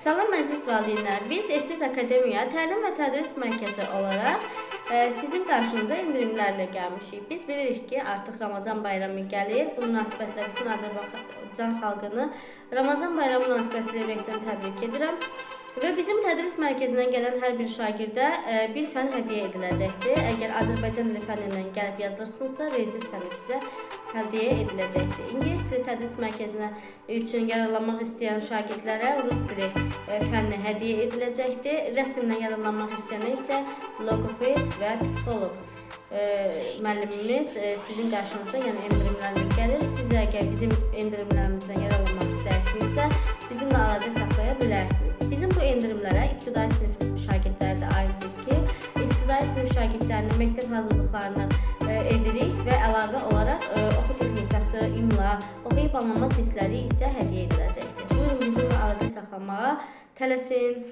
Salam əziz valideynlər, biz Estet Akademiya Təlim və Tədris Mərkəzi olaraq sizin qarşınıza endirimlərlə gəlmişik. Biz bilirik ki, artıq Ramazan bayramı gəlir. Bu münasibətlə bütün Azərbaycan xalqını Ramazan bayramı münasibətilə ürəkdən təbrik edirəm. Və bizim tədris mərkəzindən gələn hər bir şagirdə bir fən hədiyyə ediləcəkdir. Əgər Azərbaycan dili fənnindən gəlib yazılırsınızsa, rezil fəni sizə hədiyyə ediləcəkdir. İngilis dili tədris mərkəzinə üçün yararlanmaq istəyən şagirdlərə rus dili fənni hədiyyə ediləcəkdir. Rəsmlə yararlanmaq istəyənə isə logoped və psixoloq müəllimimiz sizin qarşınıza, yəni endirimlərlə gəlir. Siz əgər bizim endirimlərimizdən yararlanmaq istərsinizsə, bizimlə əlaqə saxlaya bilərsiniz. Bizim bu endirimlərə ibtidai sinif şagirdləri də aiddir ki, ibtidai sinif şagirdlərinin məktəb hazırlıqlarını edirik və əlavə olaraq oxu texnikası, imla, oxuyub anlama testləri isə hədiyyə ediləcəkdir. Buyurun bizimlə əlaqə saxlamağa tələsin.